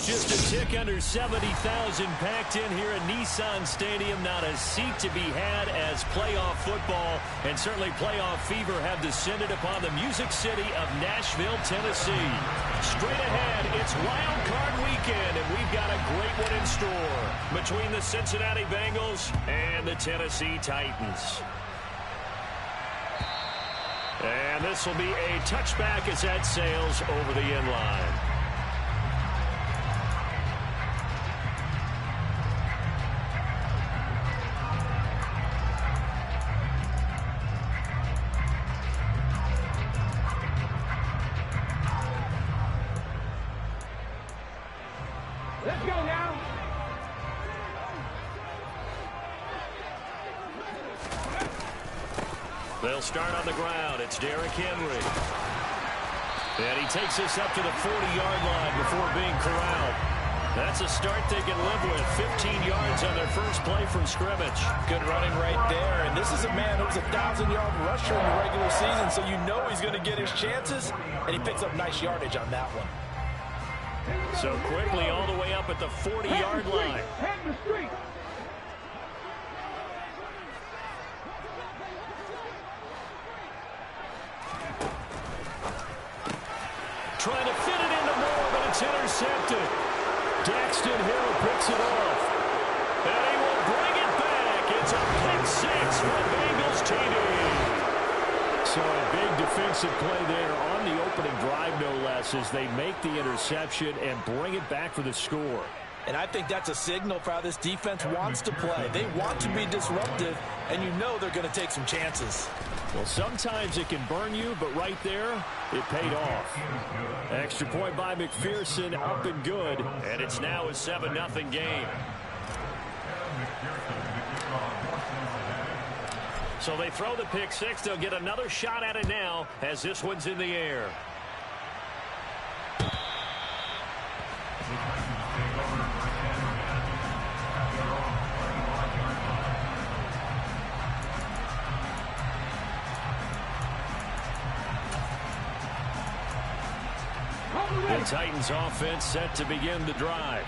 just a tick under 70,000 packed in here at Nissan Stadium. Not a seat to be had as playoff football and certainly playoff fever have descended upon the Music City of Nashville, Tennessee. Straight ahead, it's Wild Card Weekend, and we've got a great one in store between the Cincinnati Bengals and the Tennessee Titans. And this will be a touchback as that sails over the end line. Let's go now. They'll start on the ground. It's Derrick Henry. And he takes us up to the 40-yard line before being corralled. That's a start they can live with. 15 yards on their first play from scrimmage. Good running right there. And this is a man who was a 1,000-yard rusher in the regular season, so you know he's going to get his chances. And he picks up nice yardage on that one. So quickly all the way up at the 40-yard line. Head in the street. Trying to fit it into Moore, but it's intercepted. Daxton Hill picks it off. And he will bring it back. It's a pick six for Bengals TD. So a big defensive play there on the opening drive, no less, as they make the interception and bring it back for the score. And I think that's a signal for how this defense wants to play. They want to be disruptive, and you know they're going to take some chances. Well, sometimes it can burn you, but right there, it paid off. Extra point by McPherson, up and good. And it's now a 7-0 game. So they throw the pick six. They'll get another shot at it now as this one's in the air. The Titans offense set to begin the drive.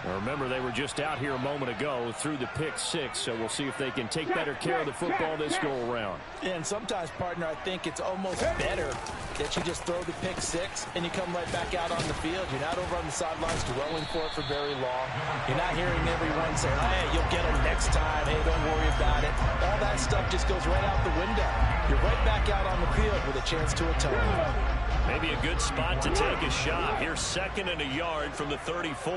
Now remember, they were just out here a moment ago through the pick six, so we'll see if they can take better care of the football this go-around. And sometimes, partner, I think it's almost better that you just throw the pick six and you come right back out on the field. You're not over on the sidelines dwelling for it for very long. You're not hearing everyone say, hey, you'll get them next time. Hey, don't worry about it. All that stuff just goes right out the window. You're right back out on the field with a chance to atone. Maybe a good spot to take a shot. Here's 2nd and a yard from the 34.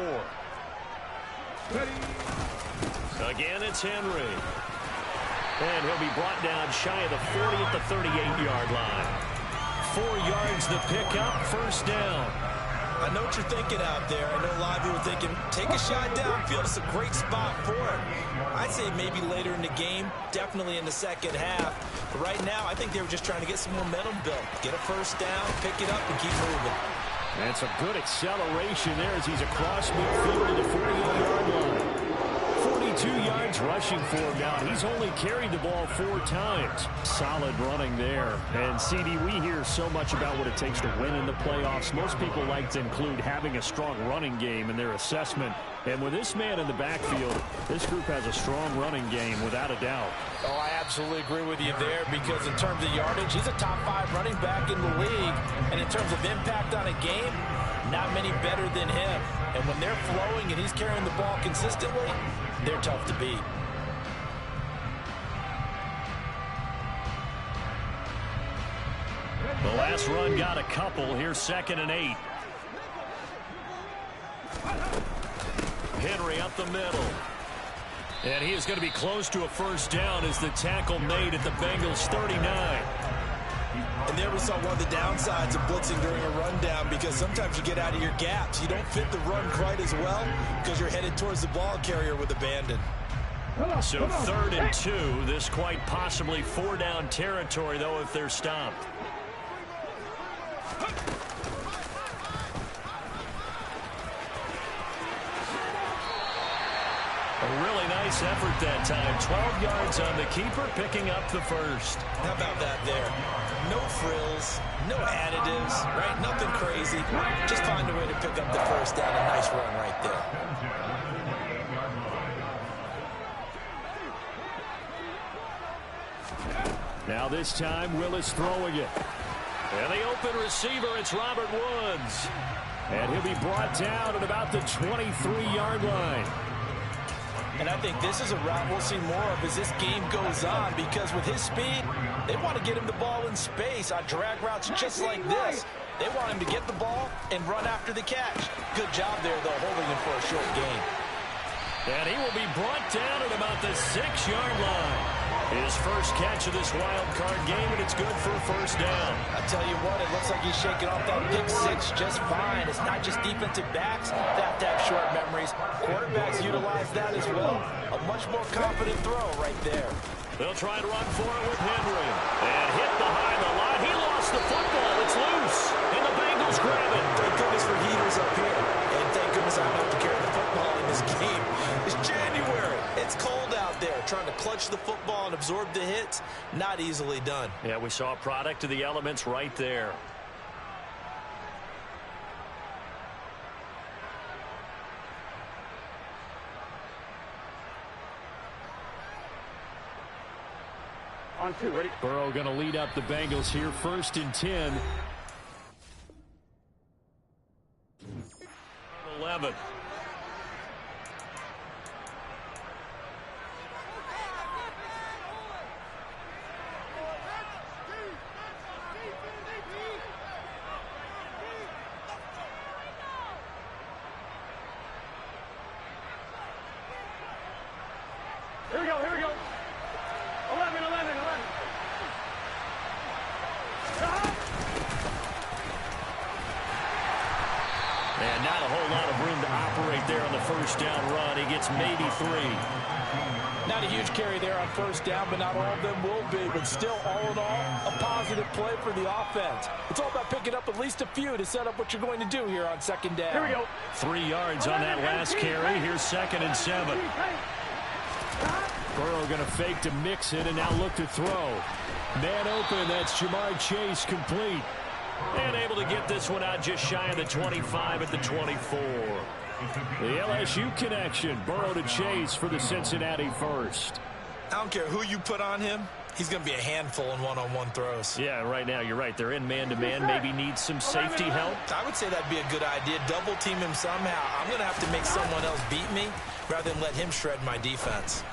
Again, it's Henry. And he'll be brought down shy of the 40 at the 38-yard line. 4 yards the pickup, first down. I know what you're thinking out there. I know a lot of people are thinking, take a shot downfield. It's a great spot for it. I'd say maybe later in the game, definitely in the second half. But right now, I think they were just trying to get some momentum built. Get a first down, pick it up, and keep moving. And some good acceleration there as he's across midfield to the 48-yard line. 42 yards rushing for him now. He's only carried the ball 4 times. Solid running there. And, CD, we hear so much about what it takes to win in the playoffs. Most people like to include having a strong running game in their assessment. And with this man in the backfield, this group has a strong running game without a doubt. Oh, I absolutely agree with you there because in terms of yardage, he's a top 5 running back in the league. And in terms of impact on a game, not many better than him. And when they're flowing and he's carrying the ball consistently, they're tough to beat. The last run got a couple. Here's 2nd and 8. Henry up the middle. And he is going to be close to a first down as the tackle made at the Bengals 39. And there we saw one of the downsides of blitzing during a rundown because sometimes you get out of your gaps. You don't fit the run quite as well because you're headed towards the ball carrier with abandon. So 3rd and 2. This quite possibly 4-down territory, though, if they're stopped. A really nice nice effort that time. 12 yards on the keeper, picking up the first. How about that there? No frills, no additives, right? Nothing crazy. Just find a way to pick up the first down. A nice run right there. Now this time, Willis throwing it. And the open receiver, it's Robert Woods. And he'll be brought down at about the 23-yard line. And I think this is a route we'll see more of as this game goes on, because with his speed, they want to get him the ball in space on drag routes just like this. They want him to get the ball and run after the catch. Good job there, though, holding him for a short gain. And he will be brought down at about the 6-yard line. His first catch of this wild card game, and it's good for a first down. I tell you what, it looks like he's shaking off that pick six just fine. It's not just defensive backs that have to have short memories. Quarterbacks utilize that as well. A much more confident throw right there. They'll try and run for it with Henry. And hit behind the line. He lost the football. It's loose. And the Bengals grab it. Thank goodness for heaters up here. And thank goodness I don't have to carry the football in this game. It's January. It's cold out there. Trying to clutch the football and absorb the hits, not easily done. Yeah, we saw a product of the elements right there. On two, ready? Burrow going to lead up the Bengals here, 1st and 10. 11. Here we go, here we go. 11. And not a whole lot of room to operate there on the first down run. He gets maybe 3. Not a huge carry there on first down, but not all of them will be. But still, all in all, a positive play for the offense. It's all about picking up at least a few to set up what you're going to do here on second down. Here we go. 3 yards on that last carry. Here's 2nd and 7. Burrow going to fake to Mixon and now look to throw. Man open, that's Jamar Chase complete. And able to get this one out just shy of the 25 at the 24. The LSU connection, Burrow to Chase for the Cincinnati first. I don't care who you put on him. He's going to be a handful in one-on-one throws. Yeah, right now you're right. They're in man-to-man. Maybe needs some safety help. I would say that'd be a good idea. Double team him somehow. I'm going to have to make someone else beat me rather than let him shred my defense.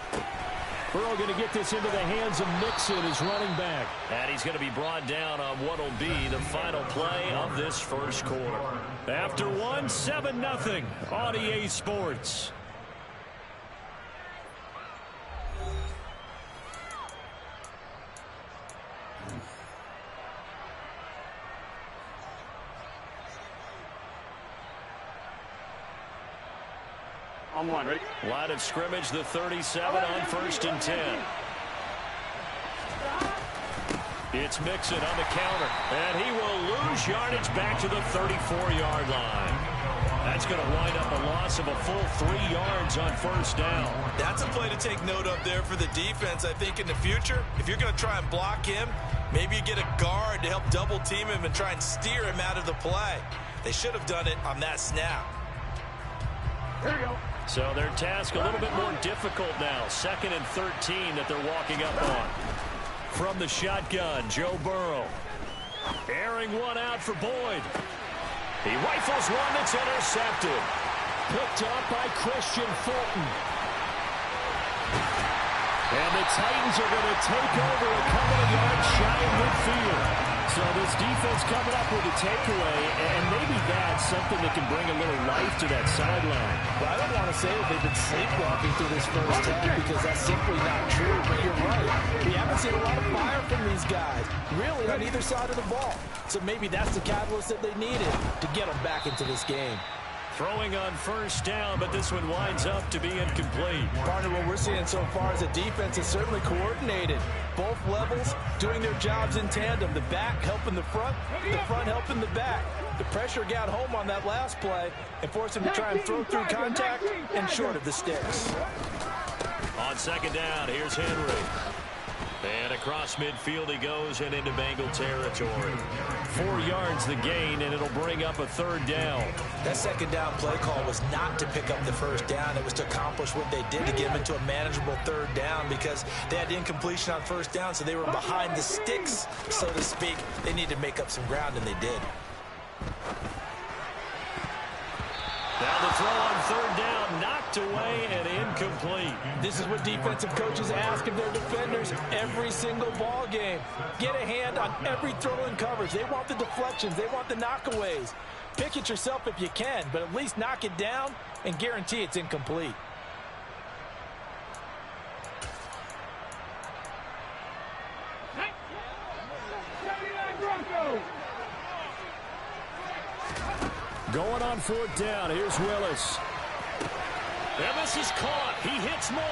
Burrow going to get this into the hands of Mixon, his running back. And he's going to be brought down on what will be the final play of this first quarter. After 1, 7-0 on EA Sports. On one, ready? Line of scrimmage, the 37 on 1st and 10. It's Mixon on the counter, and he will lose yardage back to the 34-yard line. That's going to wind up a loss of a full 3 yards on first down. That's a play to take note of there for the defense. I think in the future, if you're going to try and block him, maybe you get a guard to help double team him and try and steer him out of the play. They should have done it on that snap. Here we go. So their task a little bit more difficult now. 2nd and 13 that they're walking up on. From the shotgun, Joe Burrow. Airing one out for Boyd. He rifles one that's intercepted. Picked up by Christian Fulton. And the Titans are going to take over a couple of yards shy of midfield. So this defense coming up with a takeaway, and maybe that's something that can bring a little life to that sideline. Well, I don't want to say that they've been sleepwalking through this first half because that's simply not true, but you're right. We haven't seen a lot of fire from these guys, really, on either side of the ball. So maybe that's the catalyst that they needed to get them back into this game. Throwing on first down, but this one winds up to be incomplete. Partner, what we're seeing so far is the defense is certainly coordinated. Both levels doing their jobs in tandem. The back helping the front helping the back. The pressure got home on that last play and forced him to try and throw through contact and short of the sticks. On second down, here's Henry. And across midfield he goes and into Bengal territory. 4 yards the gain, and it'll bring up a third down. That second down play call was not to pick up the first down. It was to accomplish what they did to get them into a manageable third down because they had incompletion on first down, so they were behind the sticks, so to speak. They needed to make up some ground, and they did. Now the throw on third down, knocked away and incomplete. This is what defensive coaches ask of their defenders every single ball game. Get a hand on every throw in coverage. They want the deflections. They want the knockaways. Pick it yourself if you can, but at least knock it down and guarantee it's incomplete. Going on fourth down, here's Willis. And this is caught. He hits more.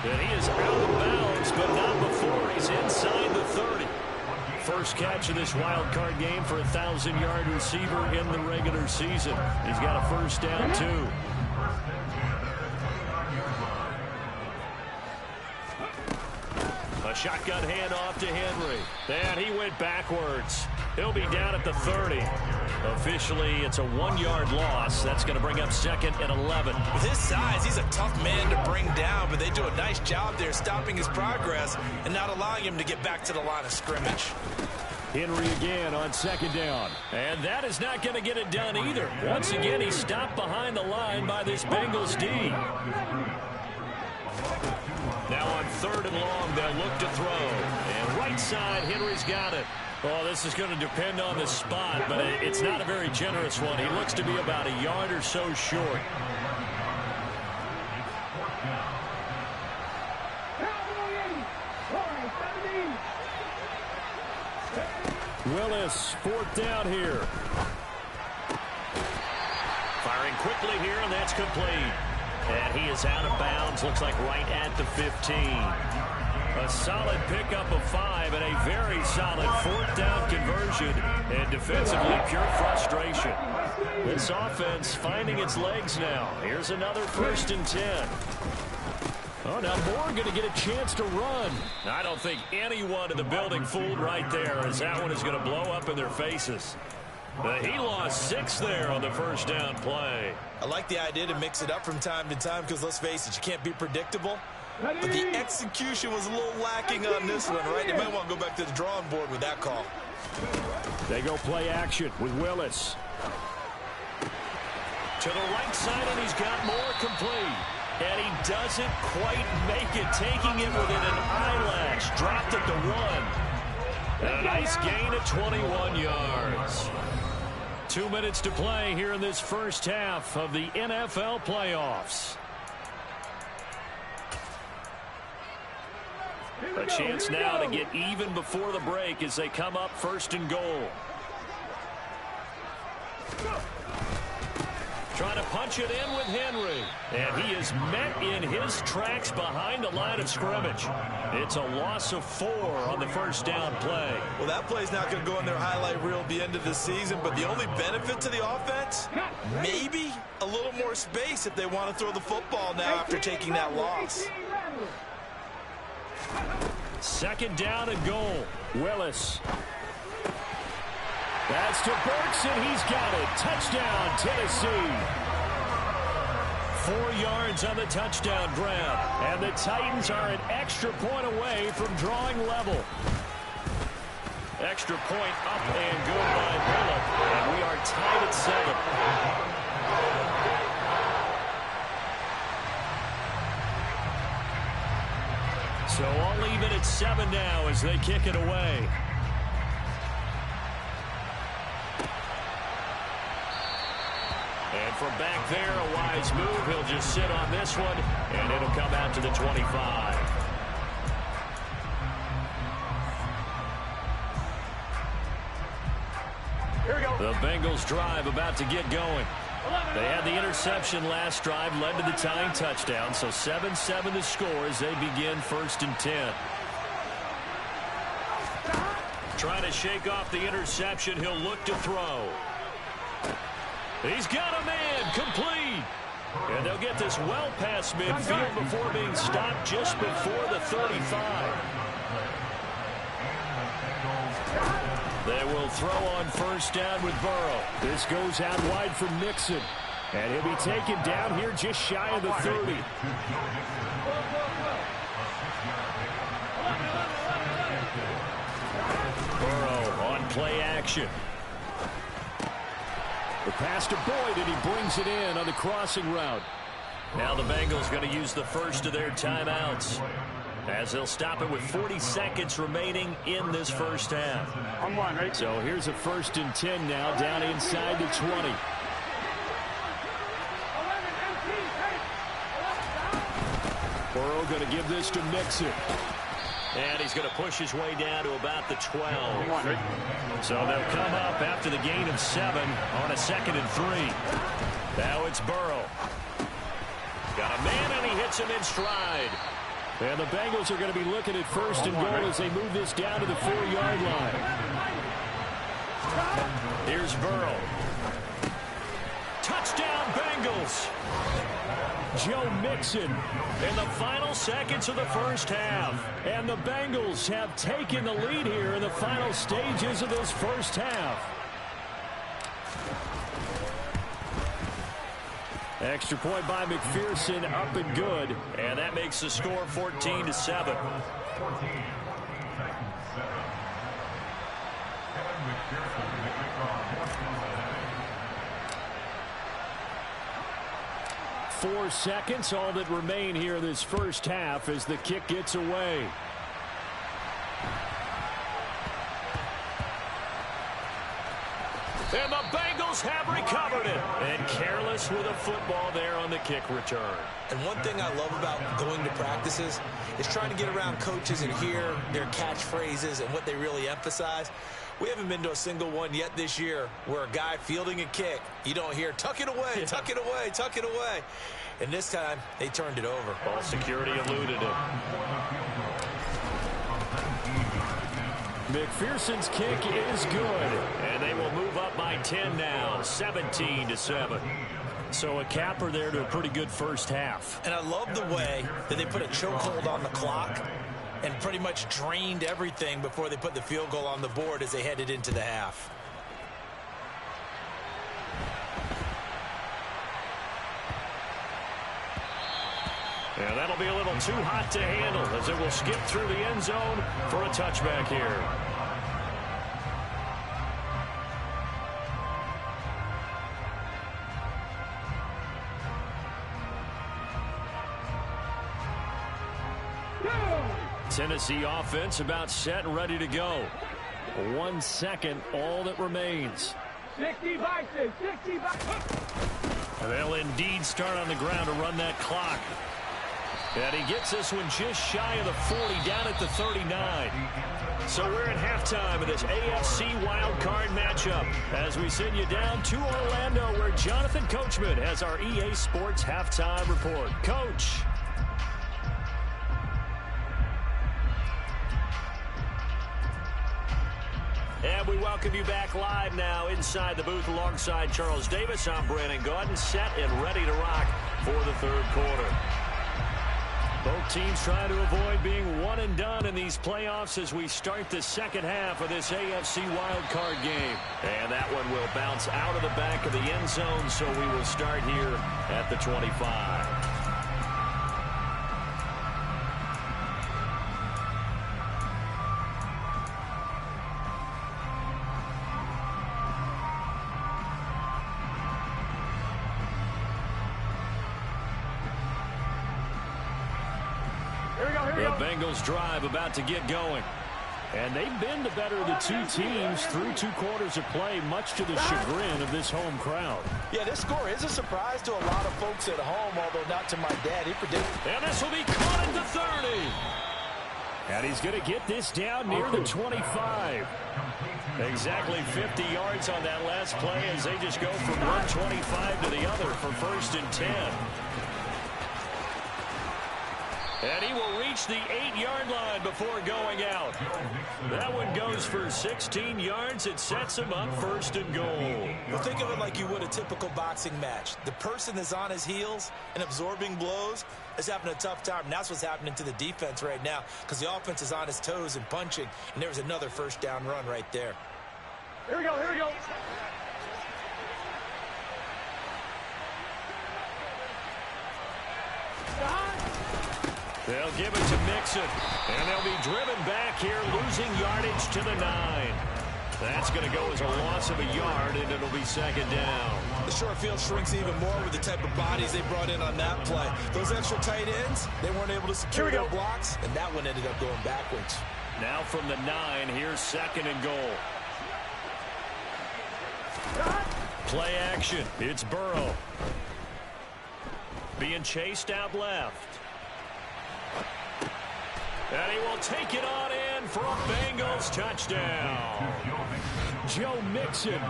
And he is out of bounds, but not before he's inside the 30. First catch of this wild card game for a 1,000-yard receiver in the regular season. He's got a first down, too. A shotgun handoff to Henry. And he went backwards. He'll be down at the 30. Officially, it's a 1-yard loss. That's going to bring up second and 11. With his size, he's a tough man to bring down, but they do a nice job there stopping his progress and not allowing him to get back to the line of scrimmage. Henry again on second down. And that is not going to get it done either. Once again, he's stopped behind the line by this Bengals D. Now on third and long, they'll look to throw. And right side, Henry's got it. Oh, this is going to depend on the spot, but it's not a very generous one. He looks to be about a yard or so short. Willis, fourth down here. Firing quickly here, and that's complete. And he is out of bounds, looks like right at the 15. A solid pickup of 5 and a very solid fourth down conversion, and defensively pure frustration. This offense finding its legs now. Here's another first and 10. Oh, now Moore going to get a chance to run. I don't think anyone in the building fooled right there, as that one is going to blow up in their faces. He lost 6 there on the first down play. I like the idea to mix it up from time to time because, let's face it, you can't be predictable. But the execution was a little lacking on this one, right? You might want to go back to the drawing board with that call. They go play action with Willis. To the right side, and he's got more complete. And he doesn't quite make it, taking it within an eyelash. Dropped at the 1. And a nice gain of 21 yards. 2 minutes to play here in this first half of the NFL playoffs. A chance now to get even before the break as they come up first and goal. Trying to punch it in with Henry. And he is met in his tracks behind the line of scrimmage. It's a loss of 4 on the first down play. Well, that play's not going to go in their highlight reel at the end of the season, but the only benefit to the offense, maybe a little more space if they want to throw the football now after taking that loss. Second down and goal. Willis. That's to Burks, and he's got it. Touchdown, Tennessee. 4 yards on the touchdown grab. And the Titans are an extra point away from drawing level. Extra point up and good by Bullock. And we are tied at 7. So all even at 7 now as they kick it away. And from back there, a wise move. He'll just sit on this one, and it'll come out to the 25. Here we go. The Bengals drive about to get going. They had the interception last drive, led to the tying touchdown, so 7-7 the score as they begin first and 10. Trying to shake off the interception, he'll look to throw. He's got a man, complete. And And they'll get this well past midfield before being stopped just before the 35. They will throw on first down with Burrow. This goes out wide for Mixon. And he'll be taken down here just shy of the 30. Burrow on play action. The pass to Boyd, and he brings it in on the crossing route. Now the Bengals going to use the first of their timeouts, as they'll stop it with 40 seconds remaining in this first half. So here's a 1st and 10 now, down inside the 20. Burrow going to give this to Mixon. And he's going to push his way down to about the 12. So they'll come up after the gain of 7 on a 2nd and 3. Now it's Burrow. Got a man, and he hits him in stride. And the Bengals are going to be looking at 1st and goal as they move this down to the 4-yard line. Here's Burrow. Touchdown, Bengals. Joe Mixon in the final seconds of the first half. And the Bengals have taken the lead here in the final stages of this first half. Extra point by McPherson, up and good. And that makes the score 14-7. 4 seconds, all that remain here in this first half as the kick gets away. And the Bengals have recovered it. And careless with a football there on the kick return. And one thing I love about going to practices is trying to get around coaches and hear their catchphrases and what they really emphasize. We haven't been to a single one yet this year where a guy fielding a kick, you don't hear, tuck it away, tuck it away, tuck it away. And this time, they turned it over. Ball security eluded it. McPherson's kick is good. And they will move up by 10 now, 17-7. So a capper there to a pretty good first half. And I love the way that they put a chokehold on the clock and pretty much drained everything before they put the field goal on the board as they headed into the half. Yeah, that'll be a little too hot to handle as it will skip through the end zone for a touchback here. Tennessee offense about set and ready to go. 1 second, all that remains. 60 boxes, 60 boxes. And they'll indeed start on the ground to run that clock. And he gets this one just shy of the 40, down at the 39. So we're at halftime of this AFC wildcard matchup as we send you down to Orlando, where Jonathan Coachman has our EA Sports halftime report. Coach. And we welcome you back live now inside the booth alongside Charles Davis. I'm Brandon Gaudin, set and ready to rock for the third quarter. Both teams trying to avoid being one and done in these playoffs as we start the second half of this AFC wildcard game. And that one will bounce out of the back of the end zone, so we will start here at the 25. The Bengals drive about to get going. And they've been the better of the two teams through 2 quarters of play, much to the chagrin of this home crowd. Yeah, this score is a surprise to a lot of folks at home, although not to my dad. He predicted. And this will be caught at the 30. And he's going to get this down near the 25. Exactly 50 yards on that last play as they just go from 125 to the other for 1st and 10. And he will reach the 8-yard line before going out. That one goes for 16 yards. It sets him up 1st and goal. Well, think of it like you would a typical boxing match. The person that's on his heels and absorbing blows is having a tough time. And that's what's happening to the defense right now because the offense is on his toes and punching. And there was another 1st down run right there. Here we go, here we go. They'll give it to Mixon, and they'll be driven back here, losing yardage to the 9. That's going to go as a loss of a yard, and it'll be 2nd down. The short field shrinks even more with the type of bodies they brought in on that play. Those extra tight ends, they weren't able to secure their blocks, and that one ended up going backwards. Now from the 9, here's 2nd and goal. Play action. It's Burrow. Being chased out left. And he will take it on in for a Bengals touchdown. Joe Mixon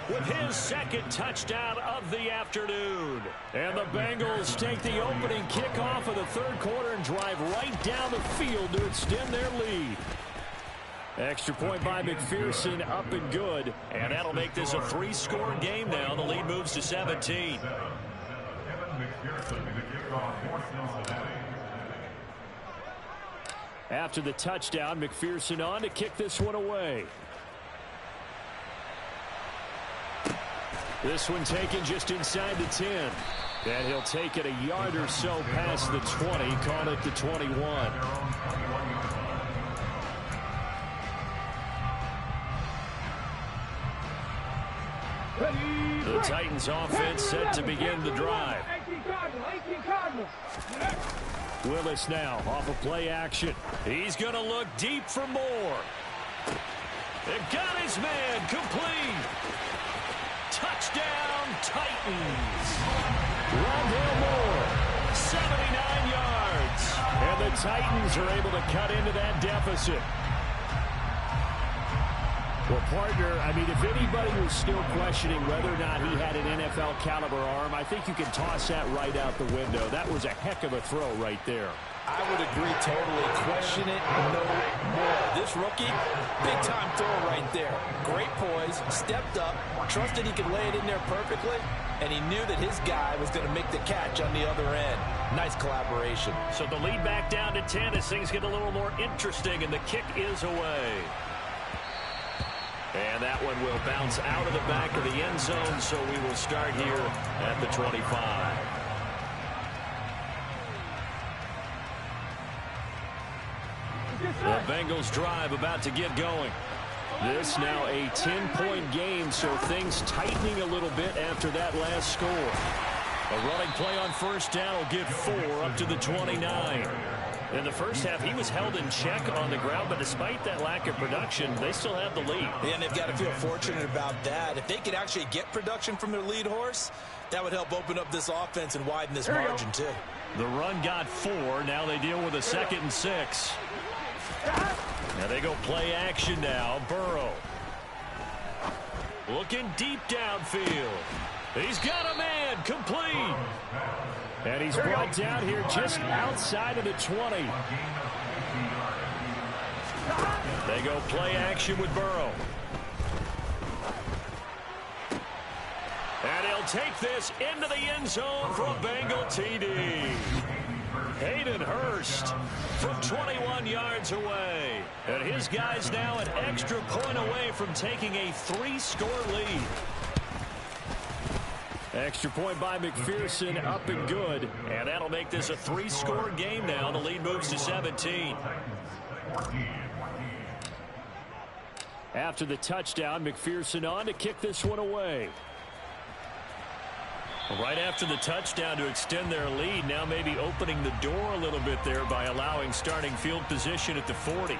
with his 2nd touchdown of the afternoon. And the Bengals take the opening kickoff of the 3rd quarter and drive right down the field to extend their lead. Extra point by McPherson, up and good. And that'll make this a 3-score game now. The lead moves to 17. After the touchdown, McPherson on to kick this one away. This one taken just inside the 10. And he'll take it a yard or so past the 20, call it the 21. The Titans offense set to begin the drive. Willis now off of play action. He's going to look deep for more. They've got his man complete. Touchdown Titans. Rondale Moore, 79 yards. And the Titans are able to cut into that deficit. Well, partner, I mean, if anybody was still questioning whether or not he had an NFL caliber arm, I think you can toss that right out the window. That was a heck of a throw right there. I would agree totally. Question it no more. This rookie, big-time throw right there. Great poise, stepped up, trusted he could lay it in there perfectly, and he knew that his guy was going to make the catch on the other end. Nice collaboration. So the lead back down to 10 as things get a little more interesting, and the kick is away. And that one will bounce out of the back of the end zone, so we will start here at the 25. The Bengals drive about to get going. This now a 10-point game, so things tightening a little bit after that last score. A running play on 1st down will get 4 up to the 29. In the first half, he was held in check on the ground, but despite that lack of production, they still have the lead. Yeah, and they've got to feel fortunate about that. If they could actually get production from their lead horse, that would help open up this offense and widen this margin, too. The run got 4. Now they deal with a 2nd and 6. Now they go play action now. Burrow. Looking deep downfield. He's got a man complete. And he's brought down here just outside of the 20. They go play action with Burrow. And he'll take this into the end zone for a Bengal TD. Hayden Hurst from 21 yards away. And his guy's now an extra point away from taking a 3-score lead. Extra point by McPherson, up and good. And that'll make this a 3-score game now. The lead moves to 17. After the touchdown, McPherson on to kick this one away. Right after the touchdown to extend their lead, now maybe opening the door a little bit there by allowing starting field position at the 40.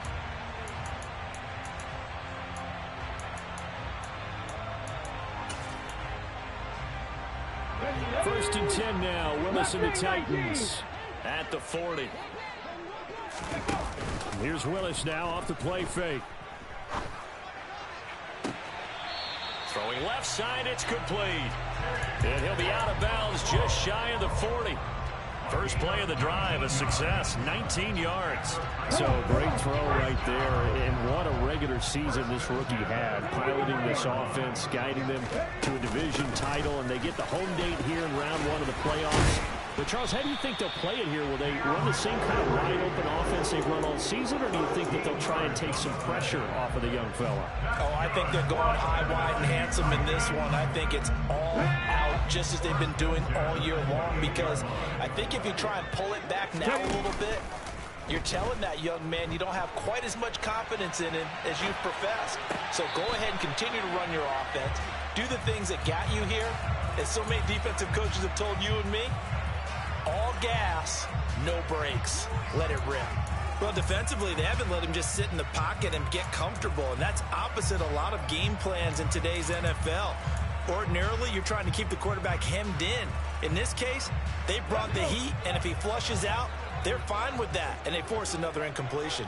First and 10 now. Willis and the Titans at the 40. Here's Willis now off the play fake. Throwing left side, it's complete. And he'll be out of bounds just shy of the 40. First play of the drive, a success, 19 yards. So great throw right there, and what a regular season this rookie had, piloting this offense, guiding them to a division title, and they get the home date here in round 1 of the playoffs. But, Charles, how do you think they'll play it here? Will they run the same kind of wide-open offense they've run all season, or do you think that they'll try and take some pressure off of the young fella? Oh, I think they're going high, wide, and handsome in this one. I think it's all out, just as they've been doing all year long, because I think if you try and pull it back now a little bit, you're telling that young man you don't have quite as much confidence in him as you've professed. So go ahead and continue to run your offense. Do the things that got you here. As so many defensive coaches have told you and me, all gas, no brakes. Let it rip. Well, defensively, they haven't let him just sit in the pocket and get comfortable, and that's opposite a lot of game plans in today's NFL. Ordinarily, you're trying to keep the quarterback hemmed in. In this case, they brought the heat, and if he flushes out, they're fine with that, and they force another incompletion.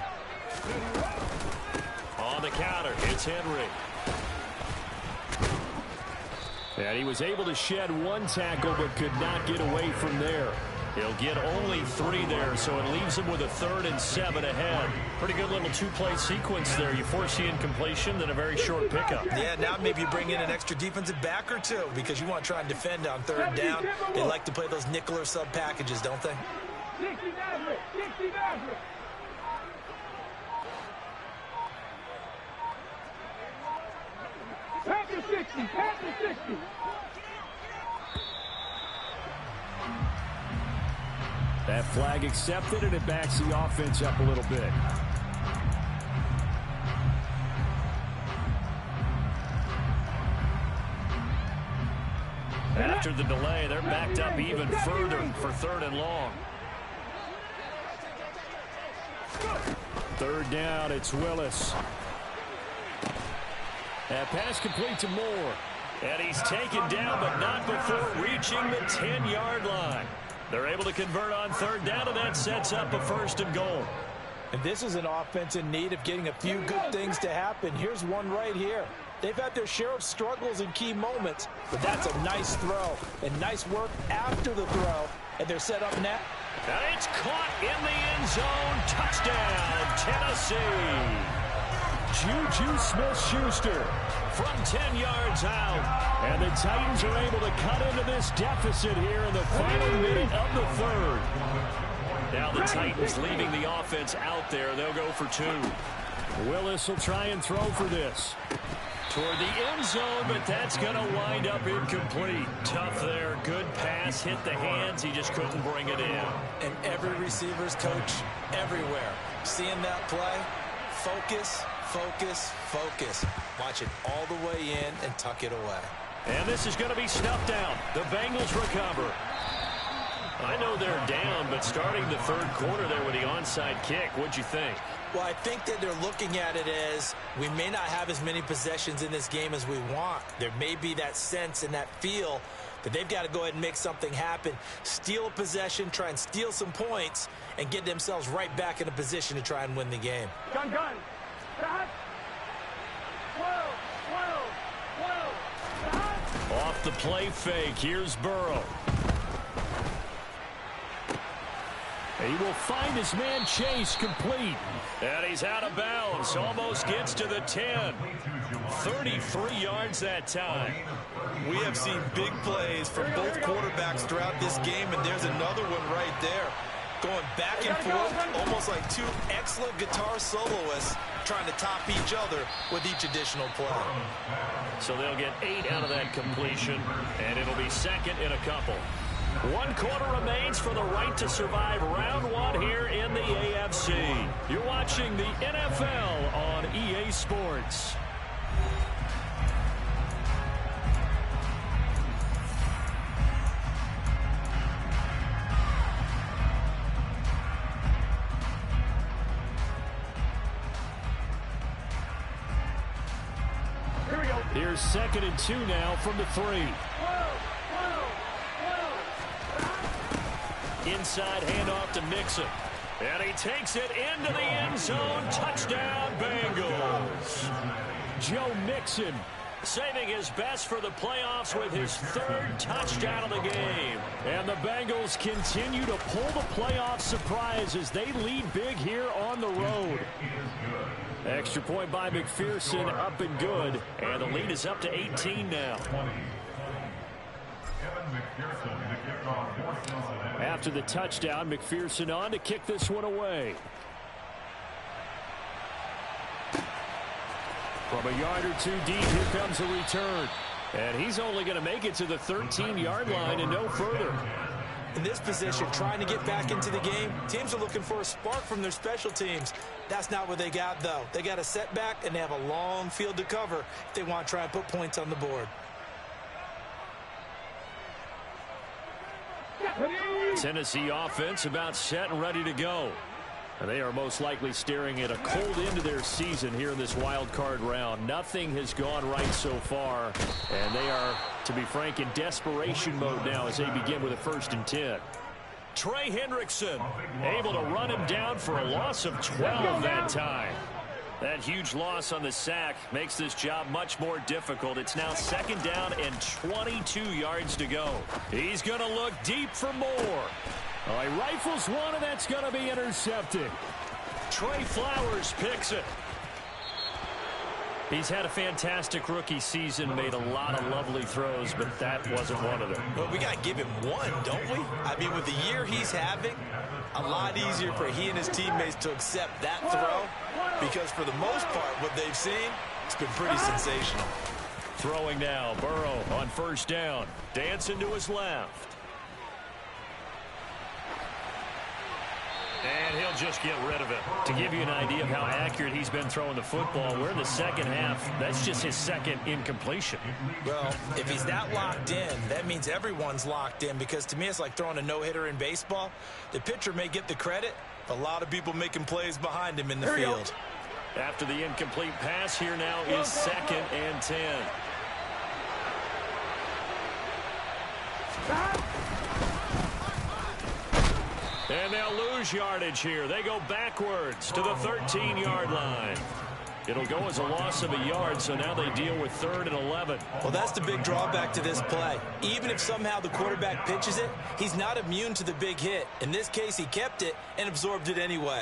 On the counter, it's Henry. And he was able to shed one tackle but could not get away from there. He'll get only 3 there, so it leaves him with a 3rd and 7 ahead. Pretty good little 2-play sequence there. You force the incompletion, then a very short pickup. Yeah, now maybe you bring in an extra defensive back or two because you want to try and defend on 3rd down. They like to play those nickel or sub packages, don't they? 60 That flag accepted, and it backs the offense up a little bit. After the delay, they're backed up even further for 3rd and long. 3rd down, it's Willis. That pass complete to Moore. And he's taken down, but not before reaching the 10-yard line. They're able to convert on 3rd down, and that sets up a 1st and goal. And this is an offense in need of getting a few good things to happen. Here's one right here. They've had their share of struggles in key moments, but that's a nice throw and nice work after the throw. And they're set up net. And it's caught in the end zone. Touchdown, Tennessee. Juju Smith-Schuster from 10 yards out. And the Titans are able to cut into this deficit here in the final minute of the 3rd. Now the Titans leaving the offense out there. They'll go for 2. Willis will try and throw for this. Toward the end zone, but that's going to wind up incomplete. Tough there. Good pass. Hit the hands. He just couldn't bring it in. And every receiver's coach everywhere. Seeing that play, focus, focus, focus. Watch it all the way in and tuck it away. And this is going to be snuffed out. The Bengals recover. I know they're down, but starting the 3rd quarter there with the onside kick, what'd you think? Well, I think that they're looking at it as we may not have as many possessions in this game as we want. There may be that sense and that feel that they've got to go ahead and make something happen, steal a possession, try and steal some points, and get themselves right back in a position to try and win the game. Gun. Stop. Off the play fake, here's Burrow. He will find his man Chase complete. And he's out of bounds. Almost gets to the 10. 33 yards that time. We have seen big plays from both quarterbacks throughout this game, and there's another one right there. Going back and forth, almost like 2 excellent guitar soloists trying to top each other with each additional play. So they'll get 8 out of that completion, and it'll be 2nd in a couple. 1 quarter remains for the right to survive round 1 here in the AFC. You're watching the NFL on EA Sports. Here's 2nd and 2 now from the 3. Inside handoff to Mixon. And he takes it into the end zone. Touchdown, Bengals. Joe Mixon saving his best for the playoffs with his 3rd touchdown of the game. And the Bengals continue to pull the playoff surprise as they lead big here on the road. Extra point by McPherson, up and good. And the lead is up to 18 now. After the touchdown, McPherson on to kick this one away. From a yard or two deep, here comes a return. And he's only going to make it to the 13-yard line and no further. In this position, trying to get back into the game, teams are looking for a spark from their special teams. That's not what they got, though. They got a setback, and they have a long field to cover if they want to try and put points on the board. Tennessee offense about set and ready to go. And they are most likely staring at a cold end to their season here in this wild card round. Nothing has gone right so far, and they are, to be frank, in desperation mode now as they begin with a 1st and 10. Trey Hendrickson able to run him down for a loss of 12 that time. That huge loss on the sack makes this job much more difficult. It's now 2nd down and 22 yards to go. He's going to look deep for more. Oh, he rifles one, and that's going to be intercepted. Trey Flowers picks it. He's had a fantastic rookie season, made a lot of lovely throws, but that wasn't one of them. Well, we got to give him one, don't we? I mean, with the year he's having, a lot easier for he and his teammates to accept that throw, because for the most part, what they've seen, it's been pretty sensational. Throwing now, Burrow on 1st down, dancing to his left. And he'll just get rid of it. To give you an idea of how accurate he's been throwing the football, we're in the 2nd half. That's just his 2nd incompletion. Well, if he's that locked in, that means everyone's locked in, because to me it's like throwing a no-hitter in baseball. The pitcher may get the credit, but a lot of people making plays behind him in the field. After the incomplete pass, here now is 2nd and 10. And they'll lose yardage here. They go backwards to the 13-yard line. It'll go as a loss of a yard, so now they deal with 3rd and 11. Well, that's the big drawback to this play. Even if somehow the quarterback pitches it, he's not immune to the big hit. In this case, he kept it and absorbed it anyway.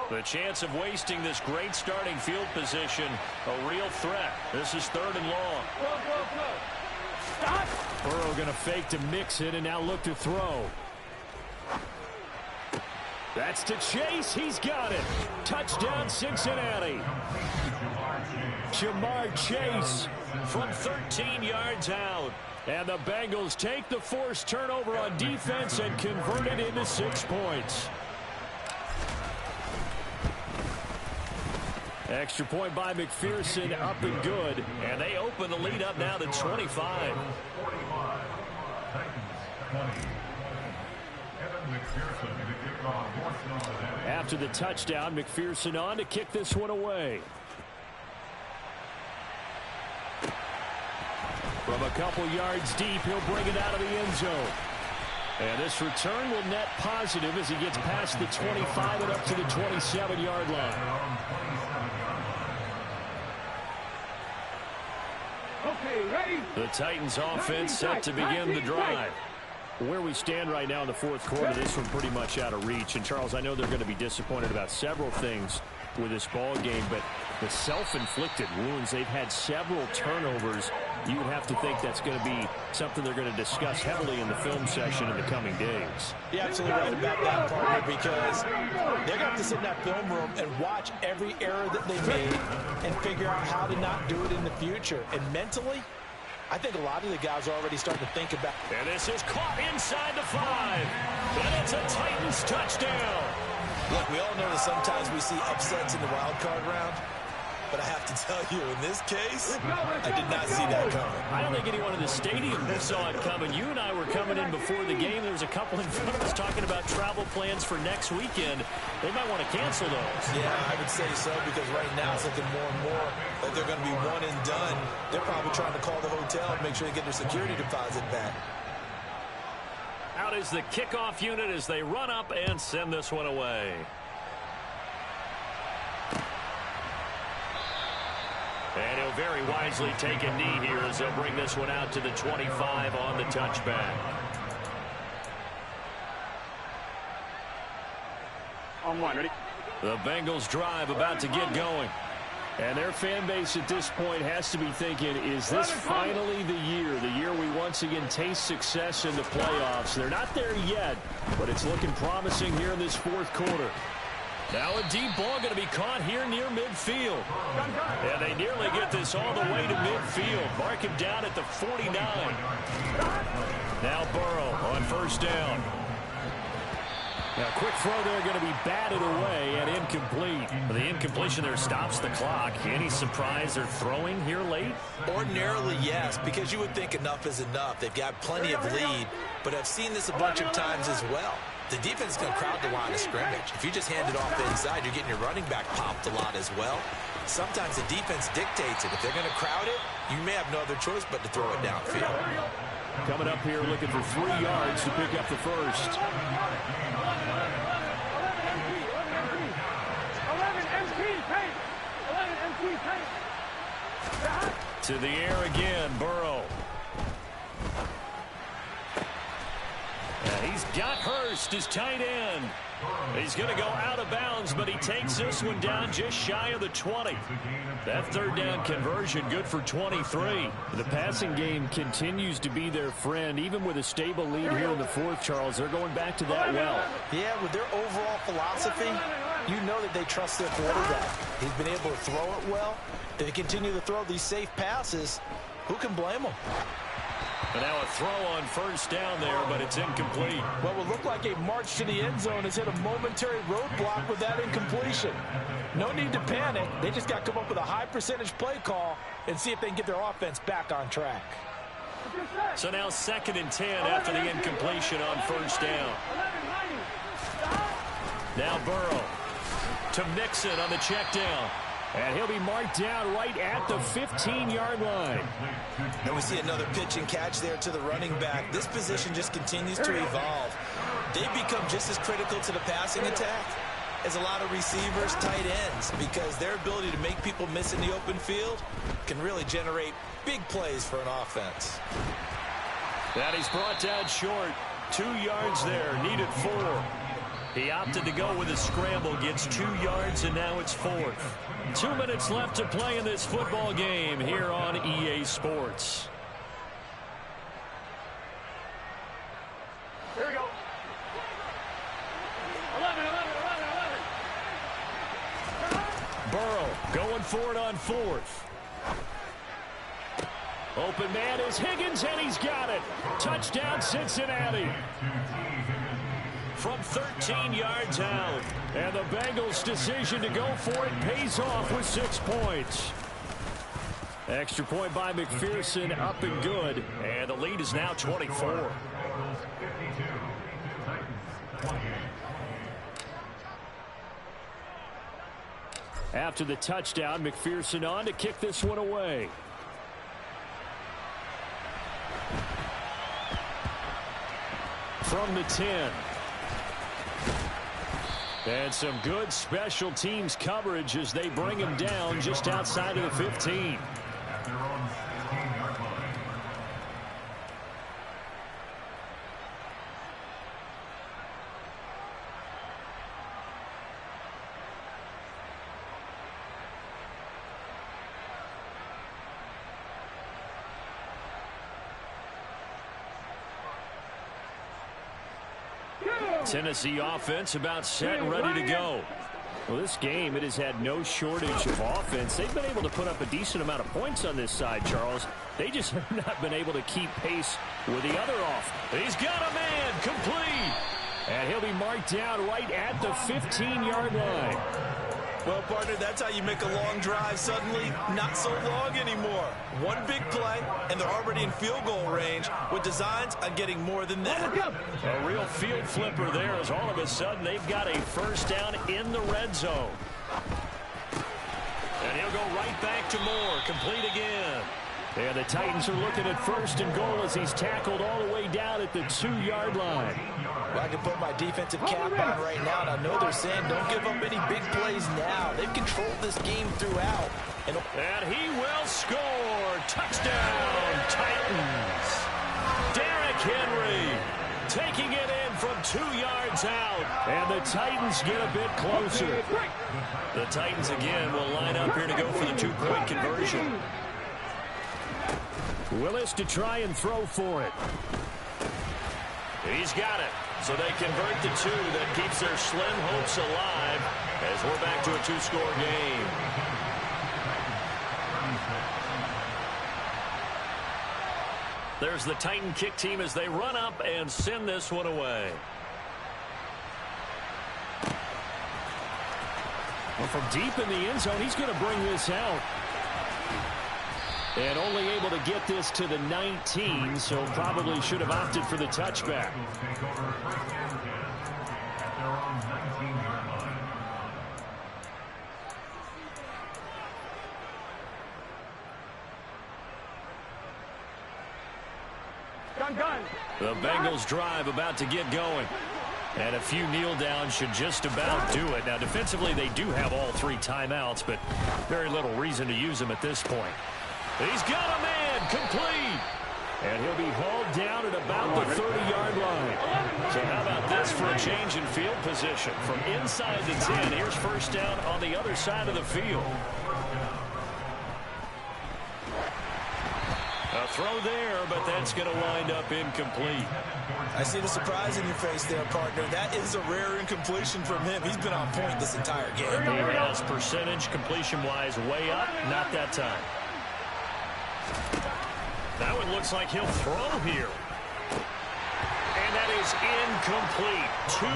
The chance of wasting this great starting field position, a real threat. This is 3rd and long. Burrow going to fake to mix it and now look to throw. That's to Chase. He's got it. Touchdown, Cincinnati. Jamar Chase from 13 yards out. And the Bengals take the forced turnover on defense and convert it into 6 points. Extra point by McPherson, up and good. And they open the lead up now to 25. After the touchdown, McPherson on to kick this one away. From a couple yards deep, he'll bring it out of the end zone. And this return will net positive as he gets past the 25 and up to the 27-yard line. The Titans offense set to begin the drive. Where we stand right now in the 4th quarter, this one pretty much out of reach. And, Charles, I know they're going to be disappointed about several things with this ball game, but the self-inflicted wounds, they've had several turnovers. You would have to think that's going to be something they're going to discuss heavily in the film session in the coming days. You're absolutely right about that, partner, because they're going to have to sit in that film room and watch every error that they made and figure out how to not do it in the future. And mentally, I think a lot of the guys are already starting to think about. And this is caught inside the 5. And it's a Titans touchdown. Look, we all know that sometimes we see upsets in the wild card round. But I have to tell you, in this case, I did not see that coming. I don't think anyone in the stadium saw it coming. You and I were coming in before the game. There was a couple in front of us talking about travel plans for next weekend. They might want to cancel those. Yeah, I would say so, because right now it's looking more and more like they're going to be one and done. They're probably trying to call the hotel and make sure they get their security deposit back. Out is the kickoff unit as they run up and send this one away. And he'll very wisely take a knee here as they'll bring this one out to the 25 on the touchback. On one, ready? The Bengals drive about to get going. And their fan base at this point has to be thinking, is this finally the year we once again taste success in the playoffs? They're not there yet, but it's looking promising here in this fourth quarter. Now a deep ball going to be caught here near midfield. And they nearly get this all the way to midfield. Mark him down at the 49. Now Burrow on first down. Now, quick throw there going to be batted away and incomplete. The incompletion there stops the clock. Any surprise they're throwing here late? Ordinarily, yes, because you would think enough is enough. They've got plenty of lead, but I've seen this a bunch of times as well. The defense is going to crowd the line of scrimmage. If you just hand it off inside, you're getting your running back popped a lot as well. Sometimes the defense dictates it. If they're going to crowd it, you may have no other choice but to throw it downfield. Coming up here looking for 3 yards to pick up the first. To the air again, Burrow. He's got Hurst, his tight end. He's going to go out of bounds, but he takes this one down just shy of the 20. That third down conversion good for 23. The passing game continues to be their friend. Even with a stable lead here in the fourth, Charles, they're going back to that well. Yeah, with their overall philosophy, you know that they trust their quarterback. He's been able to throw it well. They continue to throw these safe passes. Who can blame them? But now a throw on first down there, but it's incomplete. What would look like a march to the end zone has hit a momentary roadblock with that incompletion. No need to panic. They just got to come up with a high percentage play call and see if they can get their offense back on track. So now 2nd and 10 after the incompletion on first down. Now Burrow to Mixon on the check down. And he'll be marked down right at the 15-yard line. And we see another pitch and catch there to the running back. This position just continues to evolve. They've become just as critical to the passing attack as a lot of receivers, tight ends, because their ability to make people miss in the open field can really generate big plays for an offense. That he's brought down short. 2 yards there, needed 4. He opted to go with a scramble, gets 2 yards, and now it's 4th. 2 minutes left to play in this football game here on EA Sports. Here we go. 11. Burrow going for it on 4th. Open man is Higgins, and he's got it. Touchdown, Cincinnati. From 13 yards out. And the Bengals' decision to go for it pays off with 6 points. Extra point by McPherson, up and good. And the lead is now 24. After the touchdown, McPherson on to kick this one away. From the 10. And some good special teams coverage as they bring him down just outside of the 15. Tennessee offense about set and ready to go. Well, this game, it has had no shortage of offense. They've been able to put up a decent amount of points on this side, Charles. They just have not been able to keep pace with the other off. He's got a man, complete. And he'll be marked down right at the 15-yard line. Well, partner, that's how you make a long drive suddenly not so long anymore. One big play, and they're already in field goal range with designs on getting more than that. A real field flipper there as all of a sudden they've got a first down in the red zone. And he'll go right back to Moore, complete again. And the Titans are looking at 1st and goal as he's tackled all the way down at the 2-yard line. Well, I can put my defensive cap on right now, and I know they're saying don't give up any big plays now. They've controlled this game throughout. And he will score. Touchdown, Titans. Derrick Henry taking it in from 2 yards out. And the Titans get a bit closer. The Titans again will line up here to go for the 2-point conversion. Willis to try and throw for it. He's got it. So they convert the 2. That keeps their slim hopes alive as we're back to a 2-score game. There's the Titan kick team as they run up and send this one away. Well, from deep in the end zone, he's going to bring this out. And only able to get this to the 19, so probably should have opted for the touchback. The Bengals drive about to get going. And a few kneel downs should just about do it. Now, defensively, they do have all 3 timeouts, but very little reason to use them at this point. He's got a man complete. And he'll be hauled down at about the 30-yard line. So how about this for a change in field position? From inside the 10, here's first down on the other side of the field. A throw there, but that's going to wind up incomplete. I see the surprise in your face there, partner. That is a rare incompletion from him. He's been on point this entire game. He has percentage completion-wise way up, not that time. Now it looks like he'll throw here. And that is incomplete. 2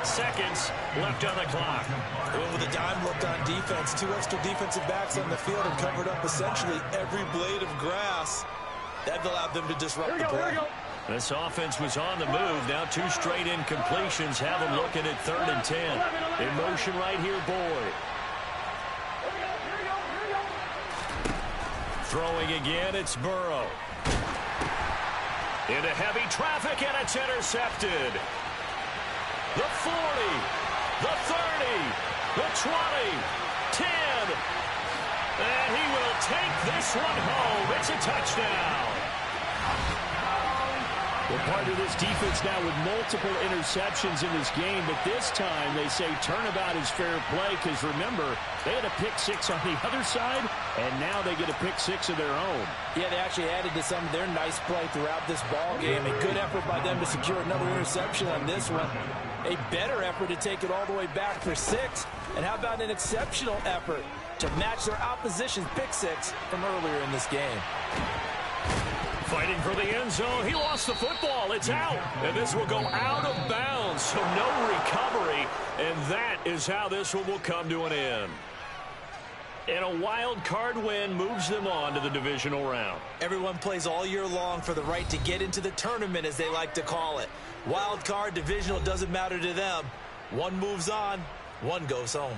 seconds left on the clock. With a dime look on defense, 2 extra defensive backs on the field and covered up essentially every blade of grass. That allowed them to disrupt the play. This offense was on the move. Now 2 straight incompletions have them looking at 3rd and 10. In motion right here, Boyd. Throwing again, it's Burrow. Into heavy traffic, and it's intercepted. The 40, the 30, the 20, 10. And he will take this one home. It's a touchdown. Well, part of this defense now with multiple interceptions in this game, but this time they say turnabout is fair play because, remember, they had a pick 6 on the other side, and now they get a pick 6 of their own. Yeah, they actually added to some of their nice play throughout this ball game. A good effort by them to secure another interception on this one. A better effort to take it all the way back for 6. And how about an exceptional effort to match their opposition's pick 6 from earlier in this game? Fighting for the end zone. He lost the football. It's out. And this will go out of bounds. So no recovery. And that is how this one will come to an end. And a wild card win moves them on to the divisional round. Everyone plays all year long for the right to get into the tournament, as they like to call it. Wild card, divisional, doesn't matter to them. One moves on, one goes home.